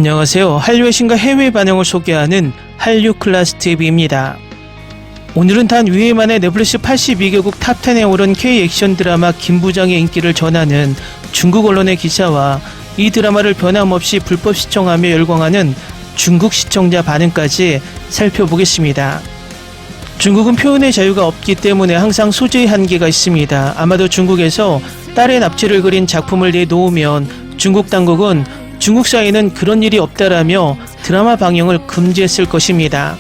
안녕하세요. 한류의 신과 해외 반응을 소개하는 한류 클래스TV입니다. 오늘은 단 2회 만에 넷플릭스 82개국 탑10에 오른 K-액션 드라마 김부장의 인기를 전하는 중국 언론의 기사와 이 드라마를 변함없이 불법 시청하며 열광하는 중국 시청자 반응까지 살펴보겠습니다. 중국은 표현의 자유가 없기 때문에 항상 소재의 한계가 있습니다. 아마도 중국에서 딸의 납치를 그린 작품을 내놓으면 중국 당국은 중국 사회는 그런 일이 없다라며 드라마 방영을 금지했을 것입니다.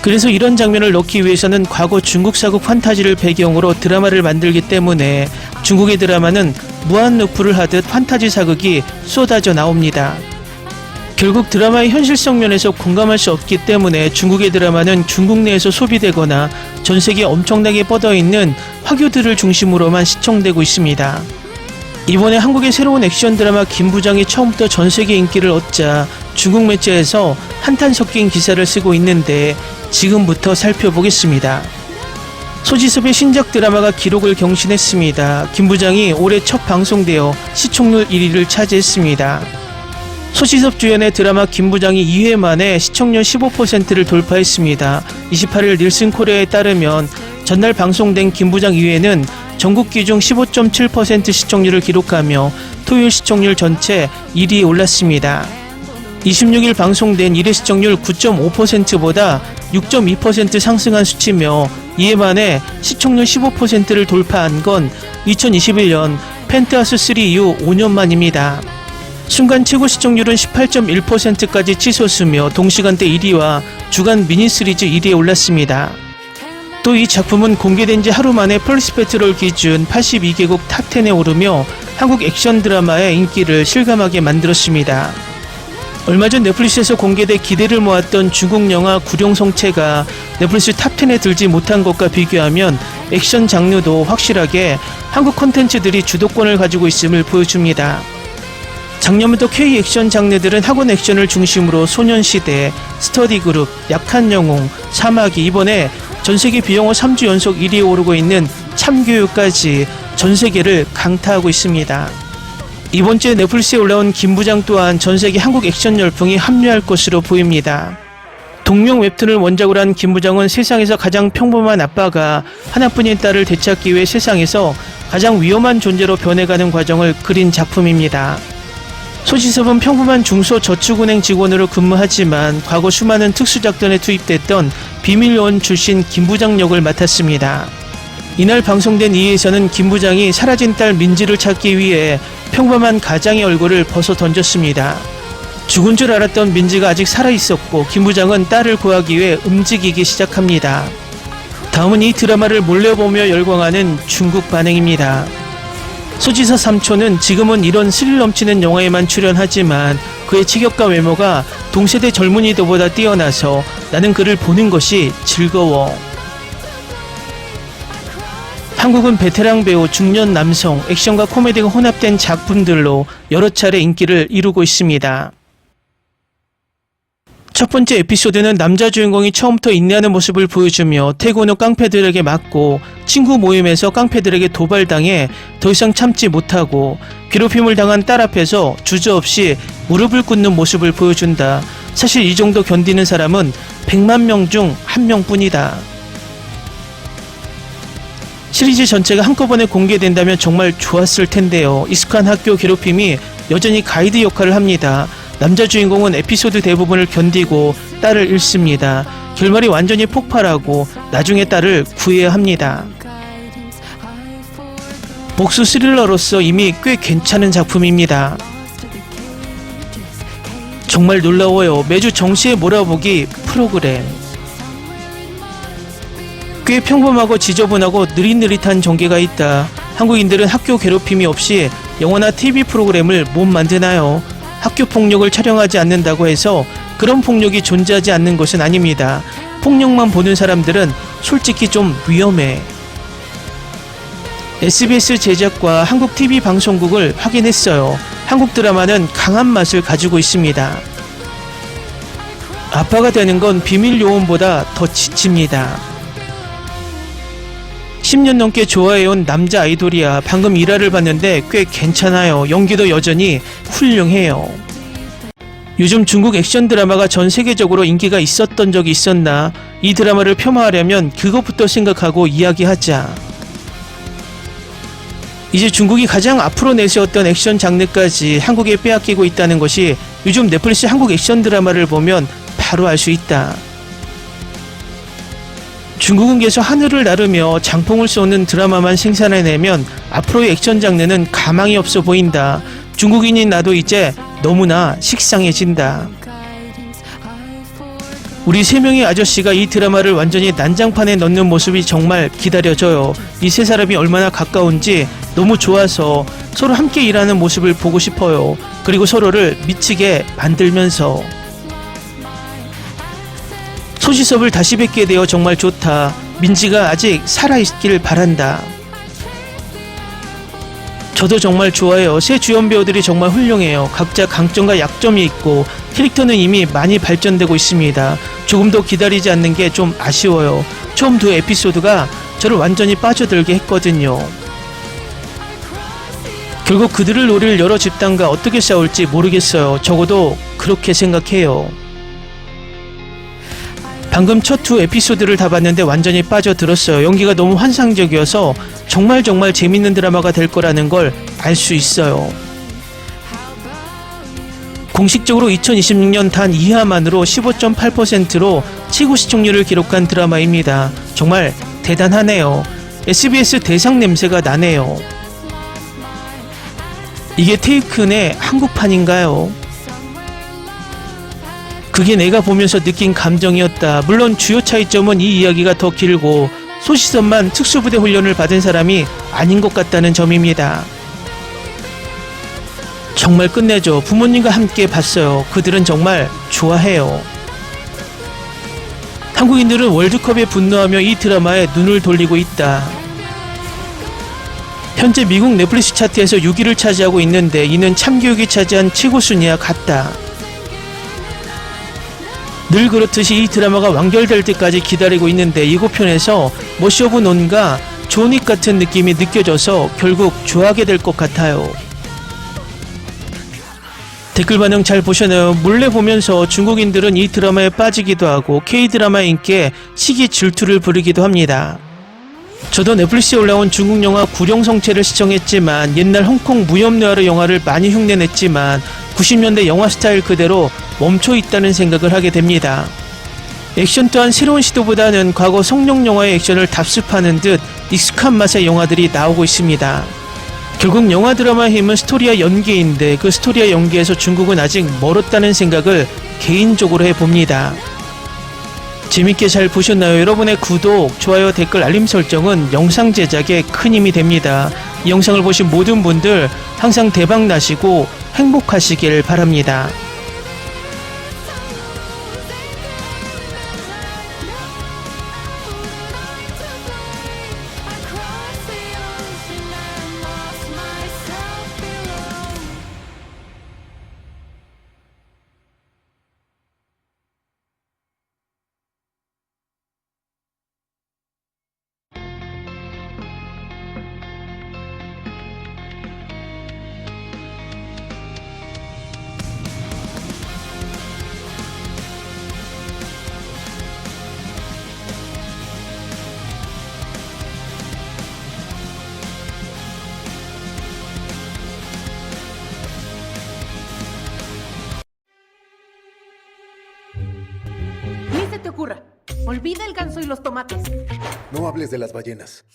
그래서 이런 장면을 넣기 위해서는 과거 중국 사국 판타지를 배경으로 드라마를 만들기 때문에 중국의 드라마는 무한 루프를 하듯 판타지 사극이 쏟아져 나옵니다. 결국 드라마의 현실성 면에서 공감할 수 없기 때문에 중국의 드라마는 중국 내에서 소비되거나 전 세계에 엄청나게 뻗어있는 화교들을 중심으로만 시청되고 있습니다. 이번에 한국의 새로운 액션 드라마 김부장이 처음부터 전 세계 인기를 얻자 중국 매체에서 한탄 섞인 기사를 쓰고 있는데 지금부터 살펴보겠습니다. 소지섭의 신작 드라마가 기록을 경신했습니다. 김부장이 올해 첫 방송되어 시청률 1위를 차지했습니다. 소지섭 주연의 드라마 김부장이 2회 만에 시청률 15%를 돌파했습니다. 28일 닐슨 코리아에 따르면 전날 방송된 김부장 2회는 전국 기준 15.7% 시청률을 기록하며 토요일 시청률 전체 1위에 올랐습니다. 26일 방송된 1회 시청률 9.5%보다 6.2% 상승한 수치며 이에 만에 시청률 15%를 돌파한 건 2021년 펜트하우스 3 이후 5년 만입니다. 순간 최고 시청률은 18.1%까지 치솟으며 동시간대 1위와 주간 미니시리즈 1위에 올랐습니다. 또 이 작품은 공개된 지 하루 만에 펄스페트롤 기준 82개국 탑10에 오르며 한국 액션 드라마의 인기를 실감하게 만들었습니다. 얼마 전 넷플릭스에서 공개돼 기대를 모았던 중국 영화 구룡성체가 넷플릭스 탑10에 들지 못한 것과 비교하면 액션 장르도 확실하게 한국 콘텐츠들이 주도권을 가지고 있음을 보여줍니다. 작년부터 K 액션 장르들은 학원 액션을 중심으로 소년시대, 스터디그룹, 약한 영웅, 사마귀, 이번에 전세계 비영어 3주 연속 1위에 오르고 있는 참교육까지 전세계를 강타하고 있습니다. 이번 주에 넷플릭스에 올라온 김부장 또한 전세계 한국 액션 열풍이 합류할 것으로 보입니다. 동명 웹툰을 원작으로 한 김부장은 세상에서 가장 평범한 아빠가 하나뿐인 딸을 되찾기 위해 세상에서 가장 위험한 존재로 변해가는 과정을 그린 작품입니다. 소지섭은 평범한 중소저축은행 직원으로 근무하지만 과거 수많은 특수작전에 투입됐던 비밀요원 출신 김부장 역을 맡았습니다. 이날 방송된 2회에서는 김부장이 사라진 딸 민지를 찾기 위해 평범한 가장의 얼굴을 벗어 던졌습니다. 죽은 줄 알았던 민지가 아직 살아있었고 김부장은 딸을 구하기 위해 움직이기 시작합니다. 다음은 이 드라마를 몰래 보며 열광하는 중국 반응입니다. 소지섭 삼촌은 지금은 이런 스릴 넘치는 영화에만 출연하지만 그의 체격과 외모가 동세대 젊은이들보다 뛰어나서 나는 그를 보는 것이 즐거워. 한국은 베테랑 배우, 중년 남성, 액션과 코미디가 혼합된 작품들로 여러 차례 인기를 이루고 있습니다. 첫 번째 에피소드는 남자 주인공이 처음부터 인내하는 모습을 보여주며 퇴근 후 깡패들에게 맞고 친구 모임에서 깡패들에게 도발당해 더 이상 참지 못하고 괴롭힘을 당한 딸 앞에서 주저없이 무릎을 꿇는 모습을 보여준다. 사실 이 정도 견디는 사람은 100만 명 중 1명뿐이다. 시리즈 전체가 한꺼번에 공개된다면 정말 좋았을 텐데요. 익숙한 학교 괴롭힘이 여전히 가이드 역할을 합니다. 남자 주인공은 에피소드 대부분을 견디고 딸을 잃습니다. 결말이 완전히 폭발하고 나중에 딸을 구해야 합니다. 복수 스릴러로서 이미 꽤 괜찮은 작품입니다. 정말 놀라워요. 매주 정시에 몰아보기 프로그램. 꽤 평범하고 지저분하고 느릿느릿한 전개가 있다. 한국인들은 학교 괴롭힘이 없이 영화나 TV 프로그램을 못 만드나요? 학교 폭력을 촬영하지 않는다고 해서 그런 폭력이 존재하지 않는 것은 아닙니다. 폭력만 보는 사람들은 솔직히 좀 위험해. SBS 제작과 한국 TV 방송국을 확인했어요. 한국 드라마는 강한 맛을 가지고 있습니다. 아빠가 되는 건 비밀 요원보다 더 지칩니다. 10년 넘게 좋아해온 남자 아이돌이야. 방금 일화를 봤는데 꽤 괜찮아요. 연기도 여전히 훌륭해요. 요즘 중국 액션 드라마가 전 세계적으로 인기가 있었던 적이 있었나? 이 드라마를 폄하하려면 그것부터 생각하고 이야기하자. 이제 중국이 가장 앞으로 내세웠던 액션 장르까지 한국에 빼앗기고 있다는 것이 요즘 넷플릭스 한국 액션 드라마를 보면 바로 알 수 있다. 중국은 계속 하늘을 나르며 장풍을 쏘는 드라마만 생산해내면 앞으로의 액션 장르는 가망이 없어 보인다. 중국인인 나도 이제 너무나 식상해진다. 우리 세 명의 아저씨가 이 드라마를 완전히 난장판에 넣는 모습이 정말 기다려져요. 이 세 사람이 얼마나 가까운지 너무 좋아서 서로 함께 일하는 모습을 보고 싶어요. 그리고 서로를 미치게 만들면서. 소지섭을 다시 뵙게 되어 정말 좋다. 민지가 아직 살아있길 바란다. 저도 정말 좋아해요. 새 주연 배우들이 정말 훌륭해요. 각자 강점과 약점이 있고 캐릭터는 이미 많이 발전되고 있습니다. 조금 더 기다리지 않는 게 좀 아쉬워요. 처음 두 에피소드가 저를 완전히 빠져들게 했거든요. 결국 그들을 노릴 여러 집단과 어떻게 싸울지 모르겠어요. 적어도 그렇게 생각해요. 방금 첫 두 에피소드를 다 봤는데 완전히 빠져들었어요. 연기가 너무 환상적이어서 정말 재밌는 드라마가 될 거라는 걸 알 수 있어요. 공식적으로 2026년 단 2화만으로 15.8%로 최고 시청률을 기록한 드라마입니다. 정말 대단하네요. SBS 대상 냄새가 나네요. 이게 테이큰의 한국판인가요? 그게 내가 보면서 느낀 감정이었다. 물론 주요 차이점은 이 이야기가 더 길고 소시섭만 특수부대 훈련을 받은 사람이 아닌 것 같다는 점입니다. 정말 끝내줘. 부모님과 함께 봤어요. 그들은 정말 좋아해요. 한국인들은 월드컵에 분노하며 이 드라마에 눈을 돌리고 있다. 현재 미국 넷플릭스 차트에서 6위를 차지하고 있는데 이는 참교육이 차지한 최고 순위와 같다. 늘 그렇듯이 이 드라마가 완결될 때까지 기다리고 있는데 예고편에서 머시 오브 논과 존윅 같은 느낌이 느껴져서 결국 좋아하게 될 것 같아요. 댓글 반응 잘 보셨나요? 몰래 보면서 중국인들은 이 드라마에 빠지기도 하고 K-드라마 인기에 시기 질투를 부리기도 합니다. 저도 넷플릭스에 올라온 중국 영화 구룡성체를 시청했지만 옛날 홍콩 무협느와르 영화를 많이 흉내냈지만 90년대 영화 스타일 그대로 멈춰 있다는 생각을 하게 됩니다. 액션 또한 새로운 시도보다는 과거 성룡 영화의 액션을 답습하는 듯 익숙한 맛의 영화들이 나오고 있습니다. 결국 영화 드라마의 힘은 스토리와 연기인데 그 스토리와 연기에서 중국은 아직 멀었다는 생각을 개인적으로 해봅니다. 재밌게 잘 보셨나요? 여러분의 구독, 좋아요, 댓글, 알림 설정은 영상 제작에 큰 힘이 됩니다. 이 영상을 보신 모든 분들 항상 대박 나시고 행복하시길 바랍니다. Ni se te ocurra. Olvida el ganso y los tomates. No hables de las ballenas.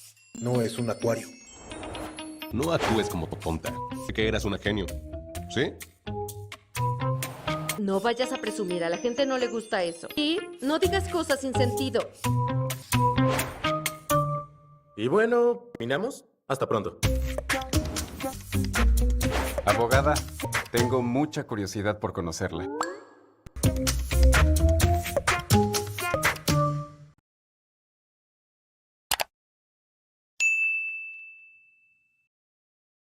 No es un acuario. No actúes como tonta. Sé que eras una genio. ¿Sí? No vayas a presumir, a la gente no le gusta eso. Y no digas cosas sin sentido. Y bueno, ¿terminamos? Hasta pronto. Abogada, tengo mucha curiosidad por conocerla.